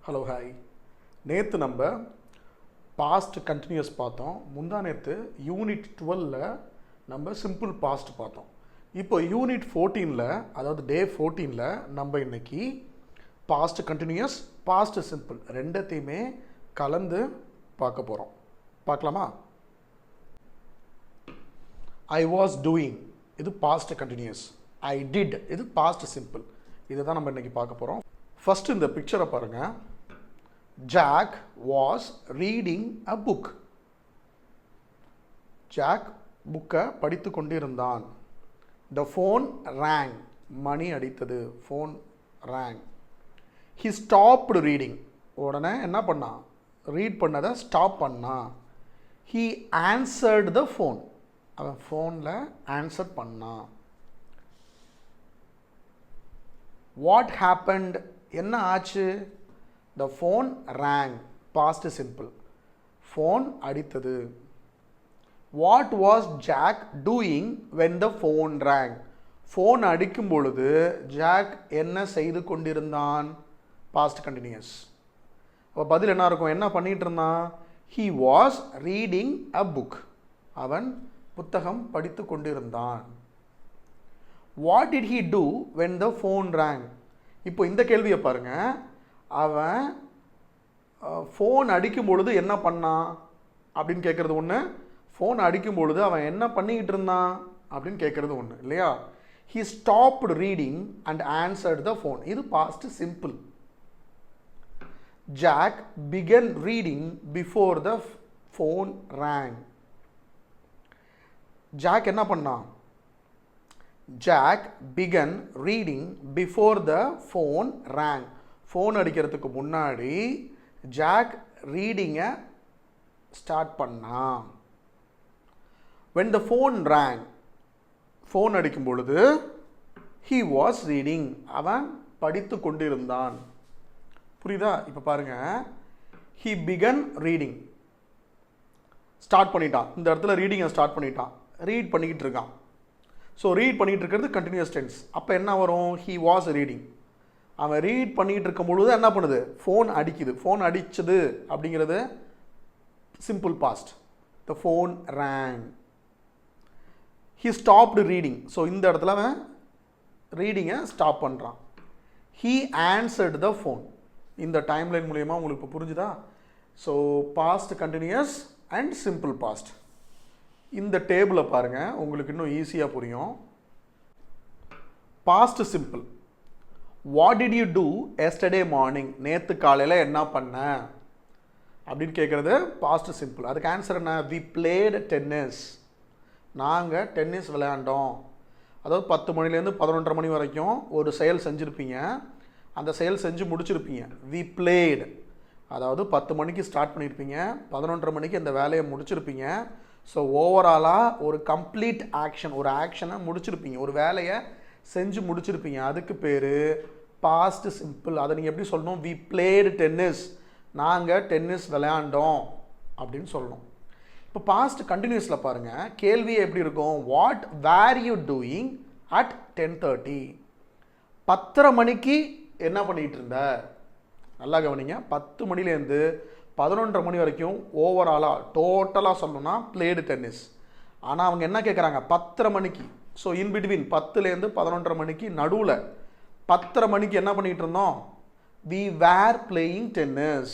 Hello hi. நேற்று நம்ம past continuous பார்த்தோம். முந்தா நேற்று யூனிட் 12ல் நம்ம சிம்பிள் பாஸ்ட் பார்த்தோம். இப்போ யூனிட் 14ல், அதாவது டே 14ல் நம்ம இன்னைக்கு பாஸ்ட் கண்டினியூஸ், பாஸ்ட் சிம்பிள் ரெண்டத்தையுமே கலந்து பார்க்க போகிறோம். பார்க்கலாமா? ஐ வாஸ் டூயிங், இது பாஸ்ட் கண்டினியூஸ். ஐ டிட், இது பாஸ்ட் சிம்பிள். இதை தான் நம்ம இன்னைக்கு பார்க்க போகிறோம். ஃபஸ்ட்டு இந்த பிக்சரை பாருங்கள். Jack was reading a book. Jack புக்கை படித்து கொண்டிருந்தான். The phone rang, மணி அடித்தது. phone rang. He stopped reading. உடனே என்ன பண்ணான்? ரீட் பண்ணதை ஸ்டாப் பண்ணான். He answered the phone. அவன் ஃபோனில் ஆன்சர் பண்ணான். What happened? என்ன ஆச்சு? The phone rang, past simple. phone அடித்தது. What was Jack doing when the phone rang? phone அடிக்கும் பொழுது ஜாக் என்ன செய்து கொண்டிருந்தான்? past continuous. அப்போ பதில் என்ன இருக்கும்? என்ன பண்ணிட்டு இருந்தான்? He was reading a book. அவன் புத்தகம் படித்து கொண்டிருந்தான். What did he do when the phone rang? இப்போ இந்த கேள்வியை பாருங்க. அவன் ஃபோன் அடிக்கும் பொழுது என்ன பண்ணான் அப்படின்னு கேட்குறது ஒன்று, ஃபோன் அடிக்கும் பொழுது அவன் என்ன பண்ணிக்கிட்டு இருந்தான் அப்படின்னு கேட்குறது ஒன்று இல்லையா? He stopped reading and answered the phone, இது past simple. Jack began reading before the phone rang. Jack என்ன பண்ணான்? Jack began reading before the phone rang. Phone அடிக்கிறதுக்கு முன்னாடி ஜாக் ரீடிங்கை ஸ்டார்ட் பண்ணான். when the phone rang, phone அடிக்கும் பொழுது he was reading, அவன் படித்து கொண்டிருந்தான். புரியுதா? இப்போ பாருங்க, he began reading, ஸ்டார்ட் பண்ணிட்டான். இந்த இடத்துல ரீடிங்கை ஸ்டார்ட் பண்ணிட்டான், ரீட் பண்ணிக்கிட்டு இருக்கான். ஸோ ரீட் பண்ணிகிட்டு இருக்கிறது கண்டினியூஸ் டென்ஸ். அப்போ என்ன வரும்? he was reading. அவன் ரீட் பண்ணிகிட்டு இருக்கும் பொழுது என்ன பண்ணுது? ஃபோன் அடிக்குது. ஃபோன் அடிச்சது அப்படிங்கிறது simple past. The phone rang. He stopped reading. So இந்த இடத்துல அவன் ரீடிங்கை ஸ்டாப் பண்ணுறான். He answered the phone. இந்த டைம்லைன் மூலயமா உங்களுக்கு இப்போ புரிஞ்சுதா? So past continuous and simple past. இந்த டேபிளை பாருங்கள், உங்களுக்கு இன்னும் ஈஸியாக புரியும். Past simple. What did you do yesterday morning? நேற்று காலையில் என்ன பண்ண அப்படின்னு கேட்குறது பாஸ்ட் சிம்பிள். அதுக்கு ஆன்சர் என்ன? We played tennis. நாங்கள் டென்னிஸ் விளையாண்டோம். அதாவது 10 மணிலேருந்து 11:30 மணி வரைக்கும் ஒரு செயல் செஞ்சுருப்பீங்க, அந்த செயல் செஞ்சு முடிச்சிருப்பீங்க. வி பிளேடு, அதாவது 10 மணிக்கு ஸ்டார்ட் பண்ணியிருப்பீங்க, 11:30 மணிக்கு அந்த வேலையை முடிச்சிருப்பீங்க. ஸோ ஓவராலாக ஒரு கம்ப்ளீட் ஆக்ஷன், ஒரு ஆக்ஷனை முடிச்சிருப்பீங்க, ஒரு வேலையை செஞ்சு முடிச்சிருப்பீங்க. அதுக்கு பேர் பாஸ்ட் சிம்பிள். அதை நீங்கள் எப்படி சொல்லணும்? வி பிளேடு டென்னிஸ், நாங்கள் டென்னிஸ் விளையாண்டோம் அப்படின்னு சொல்லணும். இப்போ பாஸ்ட் கண்டினியூஸில் பாருங்கள், கேள்வியே எப்படி இருக்கும்? What were you doing at 10:30? 10:30 மணிக்கு என்ன பண்ணிகிட்டு இருந்த? நல்லா கவனிங்க. 10 மணிலேருந்து 11:30 மணி வரைக்கும் ஓவராலாக டோட்டலாக சொல்லணும்னா பிளேடு டென்னிஸ். ஆனால் அவங்க என்ன கேட்குறாங்க? 10:30 மணிக்கு. ஸோ இன்பிட்வீன் 10லேருந்து 11:30 மணிக்கு நடுவில் 10:30 மணிக்கு என்ன பண்ணிகிட்டு இருந்தோம்? We were playing tennis.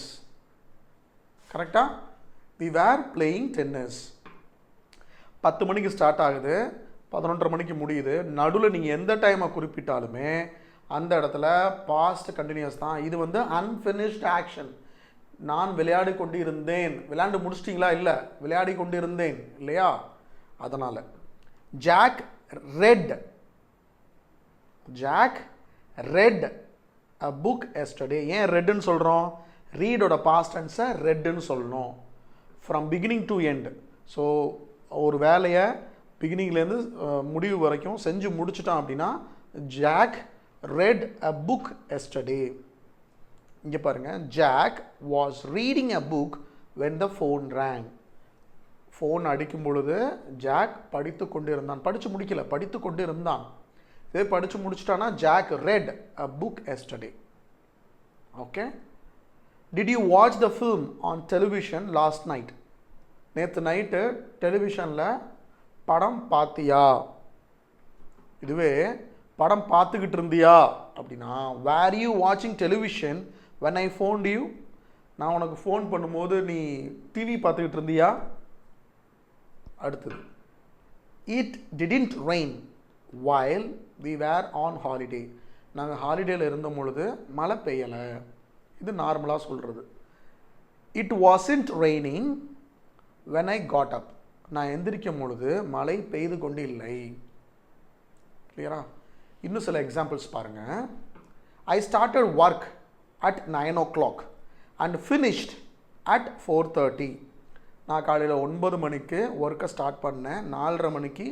கரெக்டாக? We were playing tennis. 10 மணிக்கு ஸ்டார்ட் ஆகுது, 11:30 மணிக்கு முடியுது. நடுவில் நீங்கள் எந்த டைமை குறிப்பிட்டாலுமே அந்த இடத்துல பாஸ்ட் கண்டினியூஸ் தான். இது வந்து அன்ஃபினிஷ்ட் ஆக்ஷன். நான் விளையாடி கொண்டு இருந்தேன். விளையாண்டு முடிச்சிட்டிங்களா? இல்லை, விளையாடி கொண்டு இருந்தேன் இல்லையா? அதனால் Jack read. Jack read a book yesterday. ஏன் ரெட்டுன்னு சொல்கிறோம்? ரீடோட பாஸ்ட் டென்ஸை ரெட்டுன்னு சொல்லணும். From beginning to end. So ஒரு வேலையை பிகினிங்லேருந்து முடிவு வரைக்கும் செஞ்சு முடிச்சிட்டான் அப்படின்னா Jack read a book yesterday. இங்கே பாருங்கள், Jack was reading a book when the phone rang. Phone அடிக்கும் பொழுது ஜாக் படித்து கொண்டு இருந்தான். படித்து முடிக்கல, படித்து கொண்டு இருந்தான். இதே படித்து முடிச்சிட்டானா Jack read a book yesterday. Okay. Did you watch the film on television last night? நேற்று நைட்டு டெலிவிஷனில் படம் பார்த்தியா? இதுவே படம் பார்த்துக்கிட்டு இருந்தியா அப்படின்னா, were you watching television when I phoned you? நான் உனக்கு ஃபோன் பண்ணும்போது நீ டிவி பார்த்துக்கிட்டு இருந்தியா? அடுத்தது, it didn't rain while we were on holiday. நாங்கள் ஹாலிடேயில் இருந்த பொழுது மழை பெய்யலை. இது நார்மலாக சொல்கிறது. it wasn't raining when I got up. நான் எந்திரிக்கும் பொழுது மழை பெய்து கொண்டு இல்லை. கிளியரா? இன்னும் சில எக்ஸாம்பிள்ஸ் பாருங்கள். I started work at 9 o'clock and finished at 4:30. நான் காலையில் 9 மணிக்கு ஒர்க்கை ஸ்டார்ட் பண்ணேன், 4:30 மணிக்கு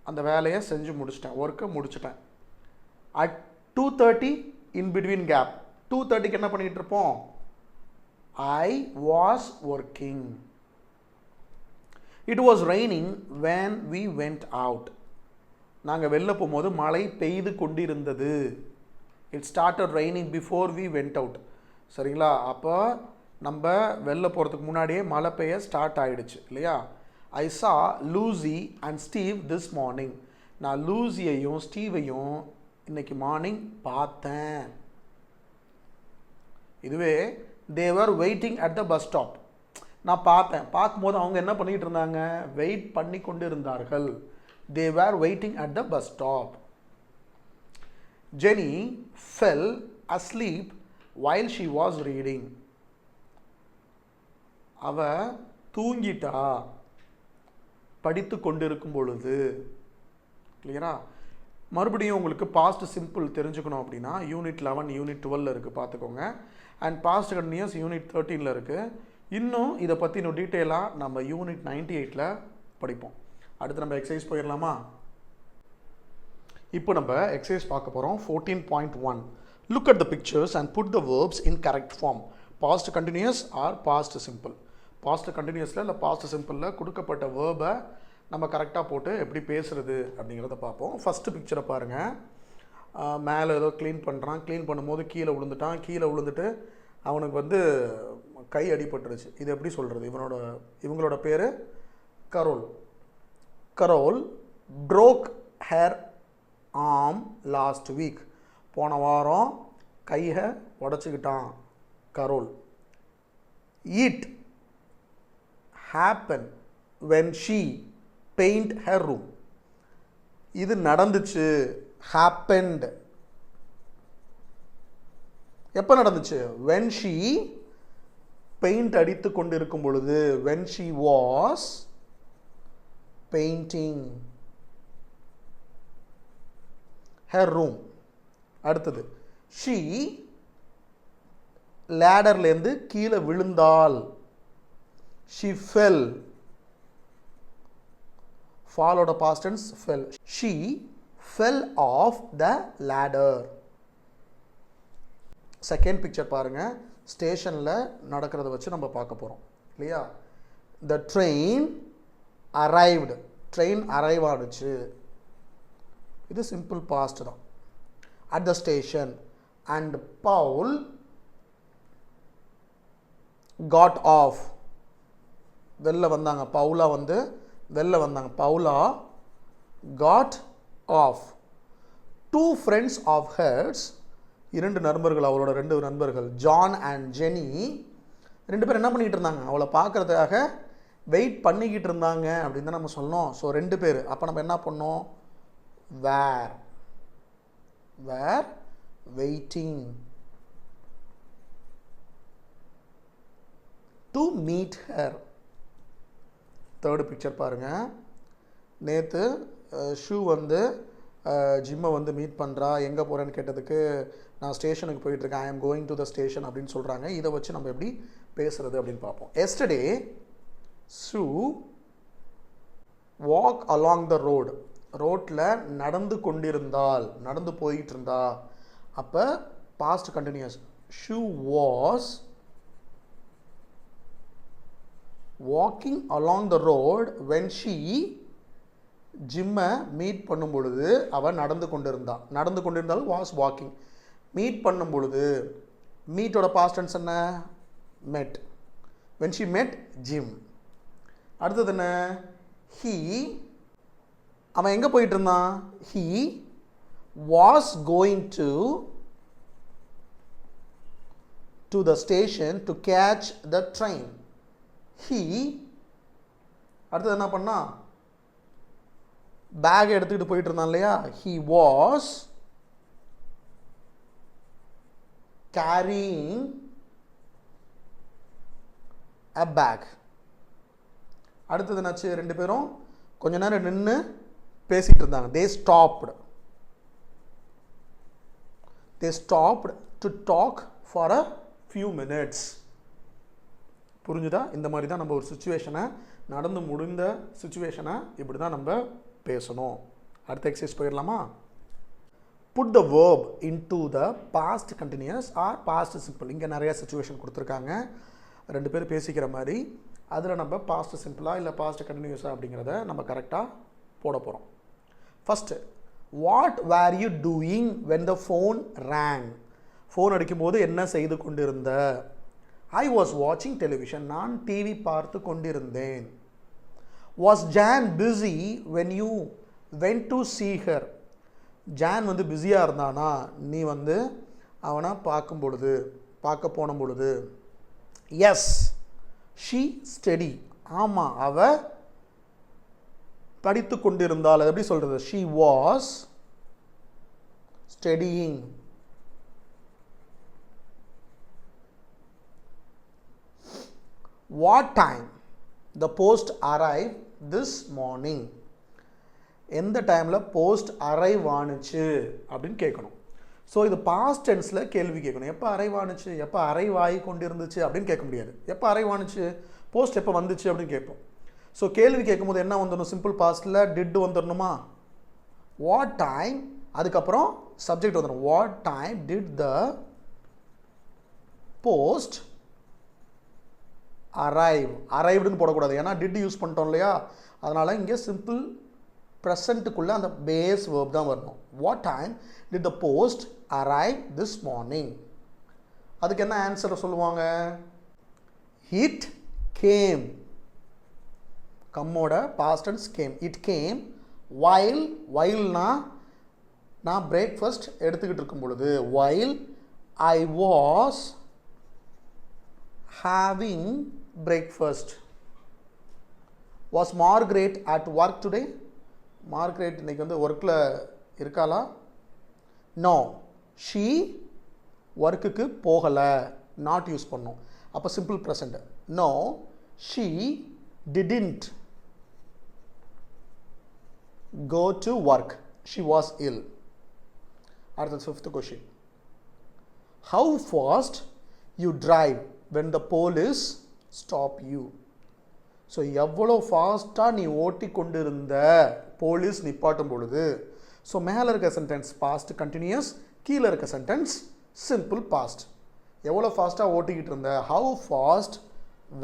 அந்த வேலையை செஞ்சு முடிச்சிட்டேன், ஒர்க்கை முடிச்சிட்டேன். at 2:30 in between gap. 2:30க்கு என்ன பண்ணிகிட்டு இருப்போம்? I was working. It was raining when we went out. நாங்கள் வெளில போகும்போது மழை பெய்து கொண்டிருந்தது. It started raining before we went out. சரிங்களா? அப்போ நம்ம வெளில போகிறதுக்கு முன்னாடியே மழை பெய்ய ஸ்டார்ட் ஆகிடுச்சு இல்லையா? I saw Lucy and Steve this morning. நான் லூசியையும் ஸ்டீவையும் இன்னைக்கு மார்னிங் பார்த்தேன். இதுவே they were waiting at the bus stop. நான் பார்த்தேன், பார்க்கும்போது அவங்க என்ன பண்ணிகிட்டு இருந்தாங்க? வெயிட் பண்ணி கொண்டு இருந்தார்கள். they were waiting at the bus stop. Jenny fell asleep while she was reading. அவ தூங்கிட்டா படித்து கொண்டிருக்கும் பொழுது. கிளியரா? மறுபடியும் உங்களுக்கு பாஸ்ட் சிம்பிள் தெரிஞ்சுக்கணும் அப்படின்னா யூனிட் 11 யூனிட் 12 இருக்குது, பார்த்துக்கோங்க. அண்ட் பாஸ்ட் கண்டினியூஸ் யூனிட் 13 இருக்குது. இன்னும் இதை பற்றி இன்னும் டீட்டெயிலாக நம்ம யூனிட் 98 படிப்போம். அடுத்து நம்ம எக்ஸசைஸ் போயிடலாமா? இப்போ நம்ம எக்ஸசைஸ் பார்க்க போகிறோம். 14.1. Look at the pictures and put the verbs in correct form. Past continuous or past simple. Past continuousல இல்லை past சிம்பிளில் கொடுக்கப்பட்ட வேர்பை நம்ம கரெக்டாக போட்டு எப்படி பேசுகிறது அப்படிங்கிறத பார்ப்போம். ஃபஸ்ட்டு பிக்சரை பாருங்கள். மேலே ஏதோ க்ளீன் பண்ணுறான், க்ளீன் பண்ணும்போது கீழே விழுந்துட்டான், கீழே விழுந்துட்டு அவனுக்கு கை அடிபட்டுருச்சு. இது எப்படி சொல்கிறது? இவங்களோட பேர் Carol. Carol broke her arm last week. போன வாரம் கையை உடச்சிக்கிட்டான் Carol. It happened when she paint her room. இது நடந்துச்சு. happened எப்போ நடந்துச்சு? when she பெயிண்ட் அடித்து கொண்டு இருக்கும் பொழுது. when she was painting her room. அடுத்தது, she லேடர்லேருந்து கீழே விழுந்தாள். she fell. ஃபாலோட past tense fell. she fell off the ladder. Second picture பாருங்கள். ஸ்டேஷனில் நடக்கிறத வச்சு நம்ம பார்க்க போகிறோம் இல்லையா? the train arrived. Train arrive ஆனுச்சு. இது சிம்பிள் பாஸ்ட் தான். at the station and Paul got off. வெளில வந்தாங்க. பவுலா வெளில வந்தாங்க. பவுலா got off. Two friends of hers, இரண்டு நண்பர்கள், அவளோட ரெண்டு நண்பர்கள், ஜான் அண்ட் ஜெனி, ரெண்டு பேர் என்ன பண்ணிக்கிட்டு இருந்தாங்க? அவளை பார்க்குறதுக்காக வெயிட் பண்ணிக்கிட்டு இருந்தாங்க அப்படின்னு தான் நம்ம சொன்னோம். ஸோ ரெண்டு பேர். அப்போ நம்ம என்ன பண்ணோம்? வேர் waiting to meet her. Third picture பாருங்கள். நேற்று ஷூ ஜிம்மை மீட் பண்ணுறா. எங்கே போகிறேன்னு கேட்டதுக்கு நான் ஸ்டேஷனுக்கு போயிட்டுருக்கேன், ஐ am going to the station அப்படின்னு சொல்கிறாங்க. இதை வச்சு நம்ம எப்படி பேசுகிறது அப்படின்னு பார்ப்போம். Yesterday she walk along the road. ரோட்டில் நடந்து கொண்டிருந்தாள், நடந்து போயிட்டு இருந்தா. அப்போ past continuous. She was walking along the road when she ஜிம்மை மீட் பண்ணும் பொழுது அவள் நடந்து கொண்டிருந்தாள். Was walking. மீட் பண்ணும் பொழுது meet ஓட past tense என்ன met. When she met Jim. அடுத்தது என்ன he அவன் எங்கே போயிட்டு இருந்தான் he was going to the station to catch the train. He அடுத்தது என்ன பண்ணா பேக் எடுத்துக்கிட்டு போயிட்டு இருந்தான் இல்லையா he was carrying a bag. அடுத்தது என்னாச்சு ரெண்டு பேரும் கொஞ்ச நேரம் நின்று பேசிட்டு இருந்தாங்க they stopped to talk for a few minutes. புரிஞ்சுதா இந்த மாதிரி தான் நம்ம ஒரு சுச்சுவேஷனை நடந்து முடிந்த சுச்சுவேஷனை இப்படி தான் நம்ம பேசணும். அடுத்த எக்ஸசைஸ் போயிடலாமா put the verb into the past continuous or past simple. இங்கே நிறைய சுச்சுவேஷன் கொடுத்துருக்காங்க ரெண்டு பேர் பேசிக்கிற மாதிரி அதில் நம்ம பாஸ்ட் சிம்பிளாக இல்லை பாஸ்ட் கண்டினியூஸாக அப்படிங்கிறத நம்ம கரெக்டாக போட போகிறோம். First what were you doing when the phone rang. Phone அடிக்கும்போது என்ன செய்து கொண்டிருந்த ஐ வாஸ் வாட்சிங் டெலிவிஷன் நான் டிவி பார்த்து கொண்டிருந்தேன். Was John busy when you went to see her. John வந்து பிஸியாக இருந்தானா நீ வந்து அவனை பார்க்க போன பொழுது. எஸ் ஷீ ஸ்டடி ஆமாம் அவ படித்து கொண்டிருந்தாள். எப்படி சொல்கிறது she was studying. What time the post arrive this morning. எந்த டைமில் போஸ்ட் அரைவ் ஆணுச்சு அப்படின்னு கேட்கணும். ஸோ இது பாஸ்ட் டென்ஸில் கேள்வி கேட்கணும். எப்போ அரைவ் ஆணுச்சு எப்போ அரைவ் ஆகி கொண்டு இருந்துச்சு அப்படின்னு கேட்க முடியாது. எப்போ அரைவ் ஆணுச்சு போஸ்ட் எப்போ வந்துச்சு அப்படின்னு கேட்போம். ஸோ கேள்வி கேட்கும்போது என்ன வந்துடணும் சிம்பிள் பாஸ்ட்டில் டிட் வந்துடணுமா வாட் டைம் அதுக்கப்புறம் சப்ஜெக்ட் வந்துடும் what time did the post அரைவ்டுன்னு போடக்கூடாது ஏன்னா டிட் யூஸ் பண்ணிட்டோம் இல்லையா அதனால் இங்கே சிம்பிள் ப்ரெசண்ட்டுக்குள்ளே அந்த பேஸ் வேர்ப் தான் வரணும். What time did the post arrive this morning. அதுக்கு என்ன ஆன்சரை சொல்லுவாங்க இட் கேம். கம்மோட past tense came. It came வைல்னா நான் பிரேக்ஃபாஸ்ட் எடுத்துக்கிட்டு இருக்கும் பொழுது while I was having breakfast. Was Margaret at work today. Margaret இன்னைக்கு வந்து ஒர்க்கில் இருக்காளா நோ ஷீ ஒர்க்குக்கு போகலை நாட் யூஸ் பண்ணோம் அப்போ simple present no she didn't go to work she was ill. அடுத்த fifth question how fast you drive when the police stop you. So எவ்வளோ ஃபாஸ்ட்டாக நீ ஓட்டி கொண்டு இருந்த போலீஸ் நிப்பாட்டும் பொழுது. ஸோ மேலே இருக்க சென்டென்ஸ் பாஸ்ட் கண்டினியூஸ் கீழே இருக்க சென்டென்ஸ் சிம்பிள் பாஸ்ட். எவ்வளோ ஃபாஸ்ட்டாக ஓட்டிக்கிட்டு இருந்த how fast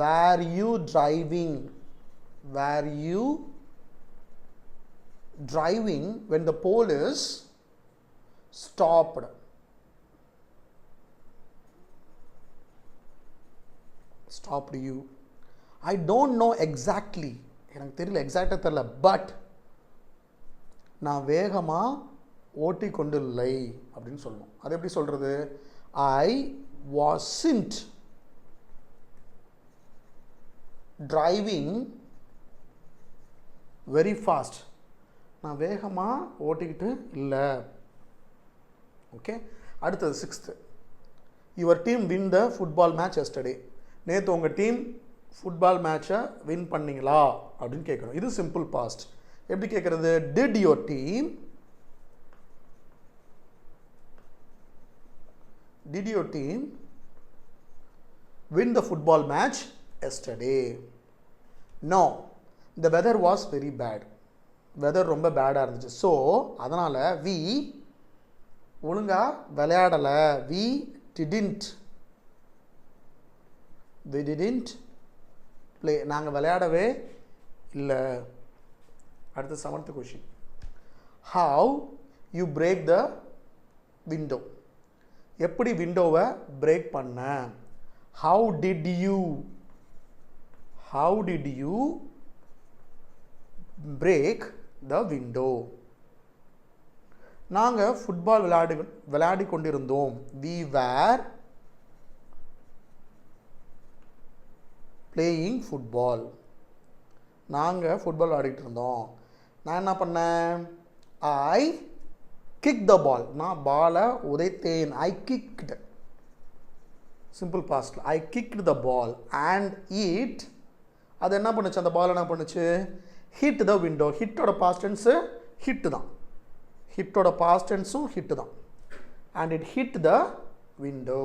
were you driving when the police stopped. you. I don't know exactly. எனக்கு தெரியல எக்ஸாக்டாக தெரியல பட் நான் வேகமாக ஓட்டி கொண்டு இல்லை அப்படின்னு சொல்லணும். அது எப்படி சொல்கிறது I wasn't driving very fast. நான் வேகமாக ஓட்டிக்கிட்டு இல்லை. ஓகே அடுத்தது sixth your team win the football match yesterday. நேற்று உங்கள் டீம் ஃபுட்பால் மேட்சை வின் பண்ணிங்களா அப்படின்னு கேட்குறோம். இது சிம்பிள் பாஸ்ட். எப்படி கேட்குறது did your team win the football match yesterday. No, the weather was very bad. weather ரொம்ப பேடாக இருந்துச்சு. ஸோ அதனால் we ஒழுங்காக விளையாடலை. we didn't play. நாங்கள் விளையாடவே இல்லை. அடுத்த seventh question how you break the window. எப்படி விண்டோவை பிரேக் பண்ண? how did you break the window? நாங்க ஃபுட்பால் விளையாடி கொண்டிருந்தோம். we were playing football. நாங்க ஃபுட்பால் விளையாடிட்டு இருந்தோம். நான் என்ன பண்ணேன்? I kicked the ball. நான் பாலை உதைத்தேன். I kicked. Simple past. I kicked the ball and it அது என்ன பண்ணுச்சு? அந்த பால் என்ன பண்ணுச்சு? hit the window. ஹிட்டோட பாஸ்ட் டென்ஸ் ஹிட் தான். ஹிட்டோட பாஸ்ட் டென்ஸும் ஹிட் தான். and it hit the window.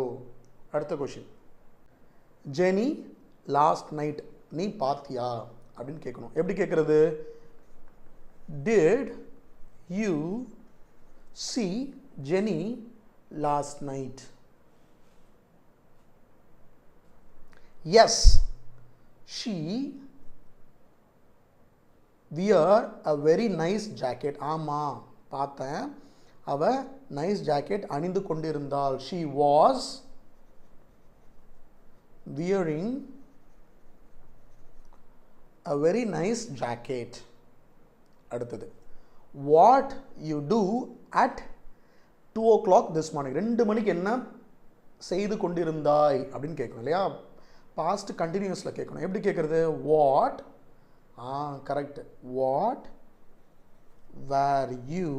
அடுத்த கொஷின். ஜெனி லாஸ்ட் நைட் நீ பாத்தியா அப்படின்னு கேட்கணும். எப்படி கேட்குறது? did you see Jenny last night? yes, she wear a very nice jacket. ஆமா பார்த்தேன், அவ நைஸ் ஜாக்கெட் அணிந்து கொண்டிருந்தாள். she was wearing a very nice jacket. அடுத்தது, what you do at 2 o'clock this morning? 2 மணிக்கு என்ன செய்து கொண்டிருந்தாய் அப்படின்னு கேட்கணும் இல்லையா? பாஸ்ட் கண்டினியூஸில் கேட்கணும். எப்படி கேட்குறது? What correct. What were you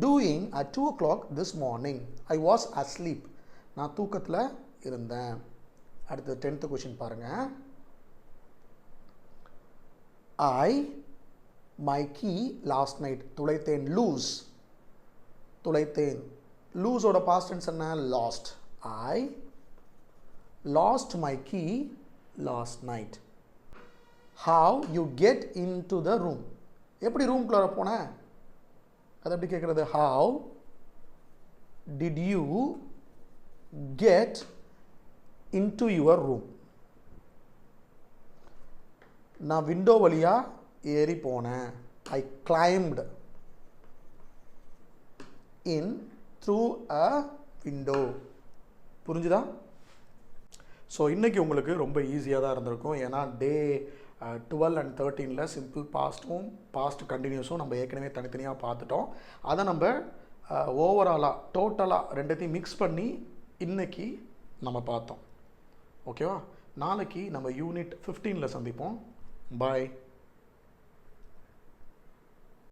doing at 2 o'clock this morning? I was asleep. நான் தூக்கத்தில் இருந்தேன். அடுத்து 10th கொஷின் பாருங்க. I my key last night. துளைத்தேன். lose. துளைத்தேன். லூஸோட பாஸ்ட் டென்ஸ் என்ன? lost. I lost my key last night. how you get into the room? எப்படி ரூம்குள்ள போன? அது எப்படி கேட்குறது? how did you get into your room? நான் விண்டோ வழியா ஏறி போனேன். I climbed in through a window. புரிஞ்சுதா? ஸோ இன்றைக்கி உங்களுக்கு ரொம்ப ஈஸியாக தான் இருந்திருக்கும். ஏன்னா டே 12 and 13 சிம்பிள் பாஸ்ட்டும் பாஸ்ட் கண்டினியூஸும் நம்ம ஏற்கனவே தனித்தனியாக பார்த்துட்டோம். அதை நம்ம ஓவராலாக டோட்டலாக ரெண்டுத்தையும் மிக்ஸ் பண்ணி இன்றைக்கி நம்ம பார்த்தோம். ஓகேவா? நாளைக்கு நம்ம யூனிட் 15 சந்திப்போம். பாய்.